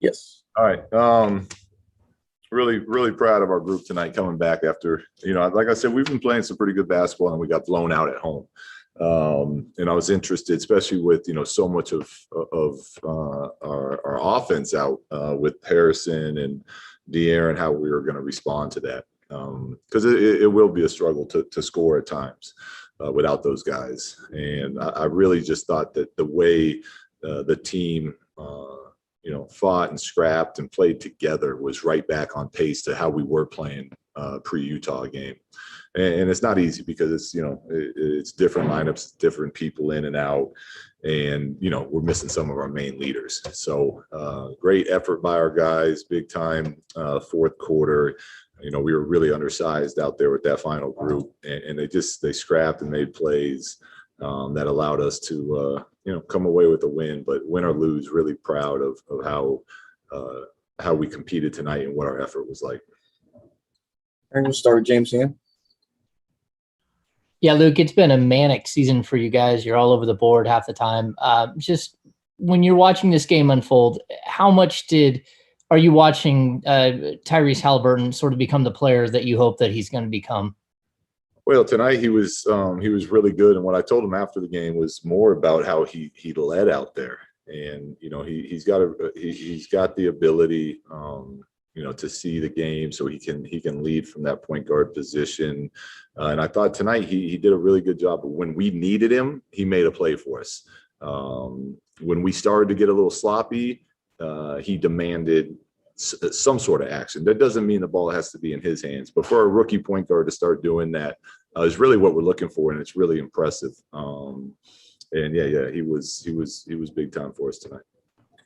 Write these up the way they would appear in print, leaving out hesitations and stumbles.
Yes. All right. Really, really proud of our group tonight coming back after, like I said, we've been playing some pretty good basketball and we got blown out at home. And I was interested, especially with, so much of our offense out with Harrison and De'Aaron, how we were going to respond to that. Because it will be a struggle to score at times without those guys. And I really just thought that the way the team fought and scrapped and played together was right back on pace to how we were playing pre-Utah game. And it's not easy because it's different lineups, different people in and out. And, we're missing some of our main leaders. So great effort by our guys, big time fourth quarter. We were really undersized out there with that final group. And they scrapped and made plays that allowed us to, come away with a win. But win or lose, really proud of how we competed tonight and what our effort was like. And we'll start with James here. Yeah, Luke, it's been a manic season for you guys. You're all over the board half the time. Just when you're watching this game unfold, how much are you watching Tyrese Haliburton sort of become the player that you hope that he's going to become? Well, tonight he was really good, and what I told him after the game was more about how he led out there, and he's got the ability to see the game, so he can lead from that point guard position. And I thought tonight he did a really good job. When we needed him, he made a play for us. When we started to get a little sloppy, he demanded some sort of action. That doesn't mean the ball has to be in his hands, but for a rookie point guard to start doing that is really what we're looking for, and it's really impressive. And yeah, he was big time for us tonight.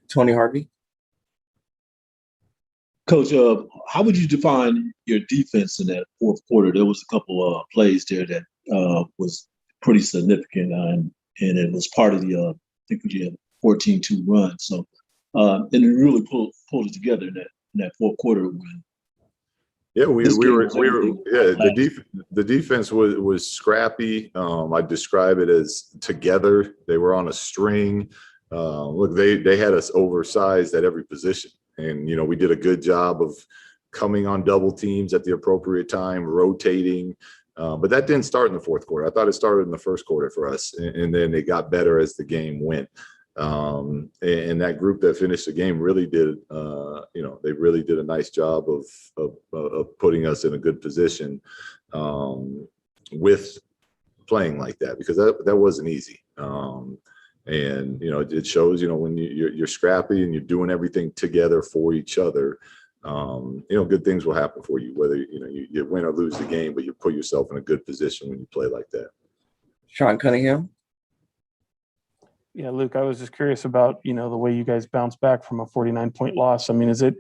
Tony Harvey. Coach, how would you define your defense in that fourth quarter? There was a couple of plays there that was pretty significant, and it was part of the I think we had 14-2 run. So, and it really pulled it together in that fourth quarter win. Yeah, the defense was scrappy. I describe it as together. They were on a string. Look, they had us oversized at every position. And, we did a good job of coming on double teams at the appropriate time, rotating. But that didn't start in the fourth quarter. I thought it started in the first quarter for us. And then it got better as the game went. And that group that finished the game really did, they really did a nice job of putting us in a good position with playing like that, because that wasn't easy. And, it shows, when you're scrappy and you're doing everything together for each other, good things will happen for you, whether, you win or lose the game, but you put yourself in a good position when you play like that. Sean Cunningham. Yeah, Luke, I was just curious about, the way you guys bounced back from a 49-point loss. I mean, is it,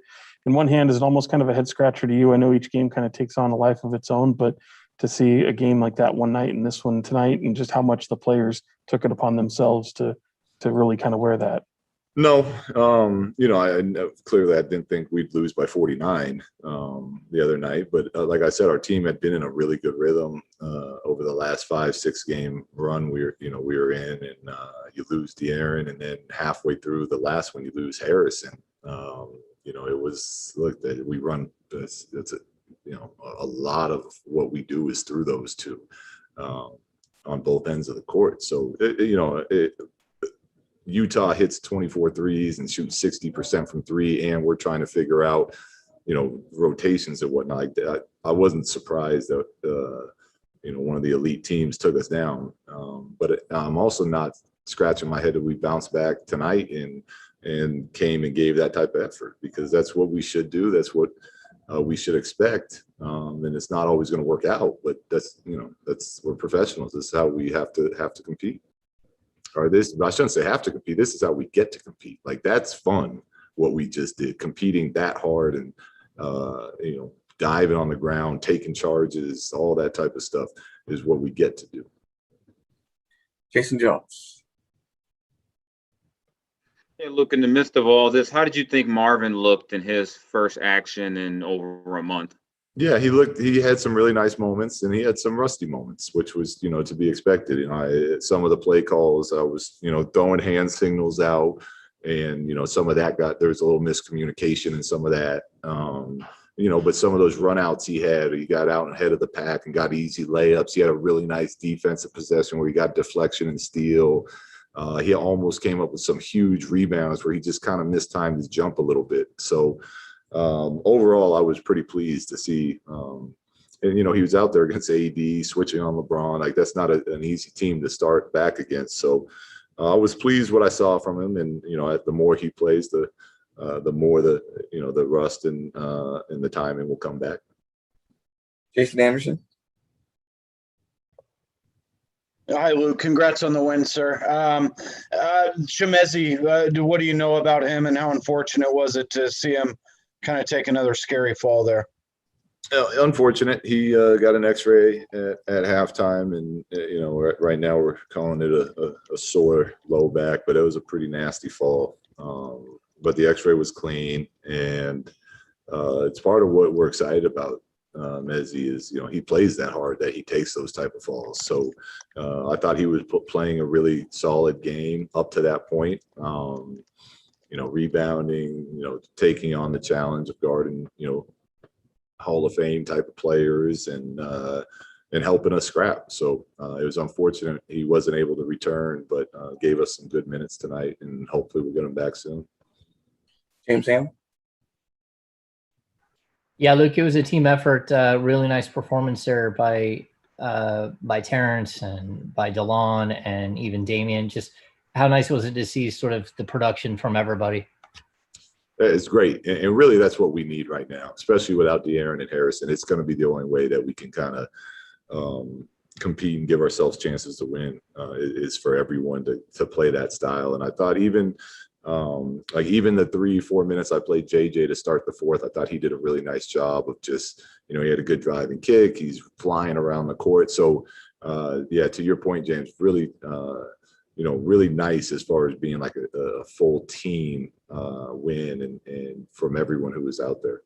in one hand, is it almost kind of a head scratcher to you? I know each game kind of takes on a life of its own, but to see a game like that one night and this one tonight, and just how much the players took it upon themselves to really kind of wear that. No, I clearly I didn't think we'd lose by 49 the other night, but like I said, our team had been in a really good rhythm over the last 5-6 game run we were in, and you lose De'Aaron, and then halfway through the last one you lose Harrison. It was that we run. It's a lot of what we do is through those two on both ends of the court. So Utah hits 24 threes and shoots 60% from three, and we're trying to figure out, rotations and whatnot. I wasn't surprised that, one of the elite teams took us down. But I'm also not scratching my head that we bounced back tonight and came and gave that type of effort, because that's what we should do. That's what we should expect. And it's not always going to work out, but we're professionals. This is how we have to compete. Or I shouldn't say have to compete. This is how we get to compete. Like, that's fun, what we just did, competing that hard and, diving on the ground, taking charges, all that type of stuff is what we get to do. Jason Jones. Hey, Luke, in the midst of all this, how did you think Marvin looked in his first action in over a month? Yeah, he had some really nice moments, and he had some rusty moments, which was, to be expected. Some of the play calls, I was, throwing hand signals out, And, some of that there's a little miscommunication in some of that, but some of those runouts he got out ahead of the pack and got easy layups. He had a really nice defensive possession where he got deflection and steal. He almost came up with some huge rebounds where he just kind of mistimed his jump a little bit. So overall, I was pretty pleased to see. And, he was out there against AD, switching on LeBron. Like, that's not an easy team to start back against. So I was pleased what I saw from him. And, the more he plays, the more the rust and the timing will come back. Jason Anderson. Hi, Luke. Congrats on the win, sir. Chimezie, what do you know about him, and how unfortunate was it to see him kind of take another scary fall there? Unfortunate. He got an X-ray at halftime, and right now we're calling it a sore low back, but it was a pretty nasty fall. But the X-ray was clean, and it's part of what we're excited about. Mezzi is, he plays that hard that he takes those type of falls. So I thought he was playing a really solid game up to that point. Rebounding, taking on the challenge of guarding, Hall of Fame type of players and helping us scrap. So it was unfortunate he wasn't able to return, but gave us some good minutes tonight, and hopefully we'll get him back soon. James Ham. Yeah, Luke, it was a team effort. Really nice performance there by Terrence and by DeLon and even Damian. Just how nice was it to see sort of the production from everybody? It's great. And really that's what we need right now, especially without De'Aaron and Harrison. It's going to be the only way that we can kind of compete and give ourselves chances to win is for everyone to play that style. And I thought even the 3-4 minutes I played JJ to start the fourth, I thought he did a really nice job of just, he had a good driving kick. He's flying around the court. So, to your point, James, really, really nice as far as being like a full team win and from everyone who was out there.